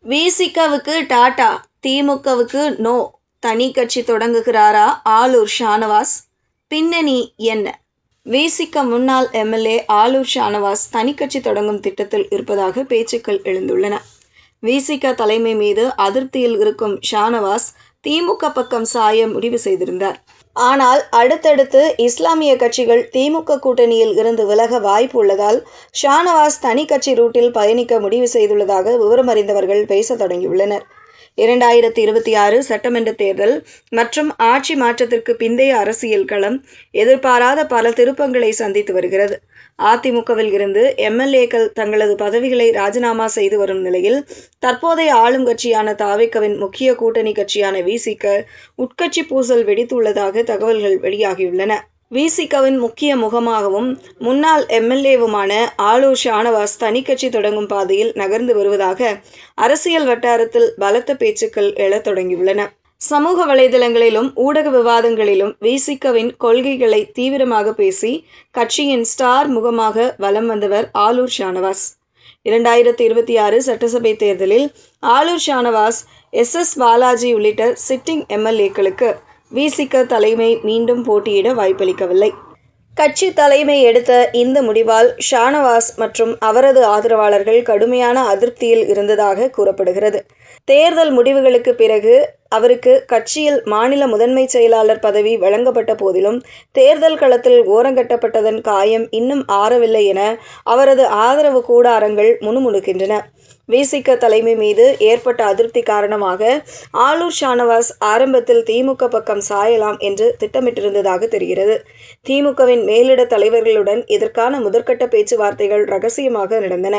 விசிகவுக்கு டாடா, திமுகவுக்கு நோ, தனி கட்சி தொடங்குகிறாரா ஆளூர் ஷானவாஸ்? பின்னணி என்ன? விசிக முன்னாள் எம்எல்ஏ ஆளூர் ஷானவாஸ் தனிக்கட்சி தொடங்கும் திட்டத்தில் இருப்பதாக பேச்சுக்கள் எழுந்துள்ளன. விசிக தலைமை மீது அதிருப்தியில் இருக்கும் ஷானவாஸ் திமுக பக்கம் சாய முடிவு செய்திருந்தார். ஆனால் அடுத்தடுத்து இஸ்லாமிய கட்சிகள் திமுக கூட்டணியில் இருந்து விலக வாய்ப்பு உள்ளதால் ஷானவாஸ் தனி கட்சி ரூட்டில் பயணிக்க முடிவு செய்துள்ளதாக விவரமறிந்தவர்கள் பேசத் தொடங்கியுள்ளனர். 2026 சட்டமன்ற தேர்தல் மற்றும் ஆட்சி மாற்றத்திற்கு பிந்தைய அரசியல் களம் எதிர்பாராத பல திருப்பங்களை சந்தித்து வருகிறது. அதிமுகவில் இருந்து எம்எல்ஏக்கள் தங்களது பதவிகளை ராஜினாமா செய்து வரும் நிலையில் தற்போதைய ஆளும் கட்சியான தாவேகாவின் முக்கிய கூட்டணி கட்சியான விசிக உட்கட்சி பூசல் வெடித்துள்ளதாக தகவல்கள் வெளியாகியுள்ளன. விசிகவின் முக்கிய முகமாகவும் முன்னாள் எம்எல்ஏவுமான ஆளூர் ஷானவாஸ் தனிக்கட்சி தொடங்கும் பாதையில் நகர்ந்து வருவதாக அரசியல் வட்டாரத்தில் பலத்த பேச்சுக்கள் எழத் தொடங்கியுள்ளன. சமூக வலைதளங்களிலும் ஊடக விவாதங்களிலும் விசிகவின் கொள்கைகளை தீவிரமாக பேசி கட்சியின் ஸ்டார் முகமாக வலம் வந்தவர் ஆளூர் ஷானவாஸ். 2026 சட்டசபை தேர்தலில் ஆளூர் ஷானவாஸ், எஸ். பாலாஜி உள்ளிட்ட சிட்டிங் எம்எல்ஏக்களுக்கு விசிக தலைமை மீண்டும் போட்டியிட வாய்ப்பளிக்கவில்லை. கட்சி தலைமை எடுத்த இந்த முடிவால் ஷானவாஸ் மற்றும் அவரது ஆதரவாளர்கள் கடுமையான அதிருப்தியில் இருந்ததாக கூறப்படுகிறது. தேர்தல் முடிவுகளுக்கு பிறகு அவருக்கு கட்சியில் மாநில முதன்மை செயலாளர் பதவி வழங்கப்பட்ட போதிலும் தேர்தல் களத்தில் ஓரங்கட்டப்பட்டதன் காயம் இன்னும் ஆறவில்லை என அவரது ஆதரவு கூடாரங்கள் முணுமுணுக்கின்றன. விசிக தலைமை மீது ஏற்பட்ட அதிருப்தி காரணமாக ஆளூர் ஷானவாஸ் ஆரம்பத்தில் திமுக பக்கம் சாயலாம் என்று திட்டமிட்டிருந்ததாக தெரிகிறது. திமுகவின் மேலிட தலைவர்களுடன் இதற்கான முதற்கட்ட பேச்சுவார்த்தைகள் ரகசியமாக நடந்தன.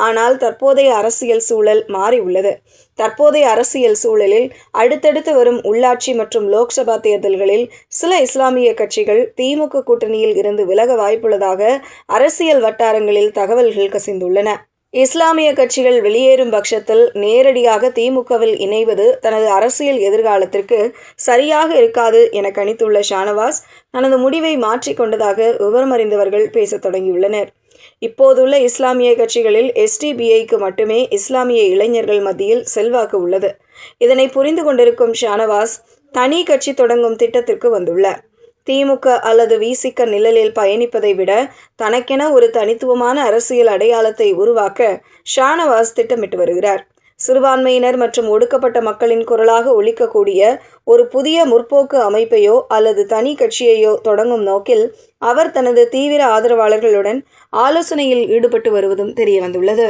ஆனால் தற்போதைய அரசியல் சூழல் மாறியுள்ளது. தற்போதைய அரசியல் சூழலில் அடுத்தடுத்து வரும் உள்ளாட்சி மற்றும் லோக்சபா தேர்தல்களில் சில இஸ்லாமிய கட்சிகள் திமுக கூட்டணியில் இருந்து விலக வாய்ப்புள்ளதாக அரசியல் வட்டாரங்களில் தகவல்கள் கசிந்துள்ளன. இஸ்லாமிய கட்சிகள் வெளியேறும் பட்சத்தில் நேரடியாக திமுகவில் இணைவது தனது அரசியல் எதிர்காலத்திற்கு சரியாக இருக்காது என கணித்துள்ள ஷானவாஸ் தனது முடிவை மாற்றிக்கொண்டதாக விவரமறிந்தவர்கள் பேசத் தொடங்கியுள்ளனர். இப்போதுள்ள இஸ்லாமிய கட்சிகளில் எஸ்டிபிஐக்கு மட்டுமே இஸ்லாமிய இளைஞர்கள் மத்தியில் செல்வாக்கு உள்ளது. இதனை புரிந்து கொண்டிருக்கும் ஷானவாஸ் தனி கட்சி தொடங்கும் திட்டத்திற்கு வந்துள்ளார். திமுக அல்லது விசிக நிழலில் பயணிப்பதை விட தனக்கென ஒரு தனித்துவமான அரசியல் அடையாளத்தை உருவாக்க ஷானவாஸ் திட்டமிட்டு வருகிறார். சிறுபான்மையினர் மற்றும் ஒடுக்கப்பட்ட மக்களின் குரலாக ஒலிக்கக்கூடிய ஒரு புதிய முற்போக்கு அமைப்பையோ அல்லது தனி கட்சியையோ தொடங்கும் நோக்கில் அவர் தனது தீவிர ஆதரவாளர்களுடன் ஆலோசனையில் ஈடுபட்டு வருவதும் தெரியவந்துள்ளது.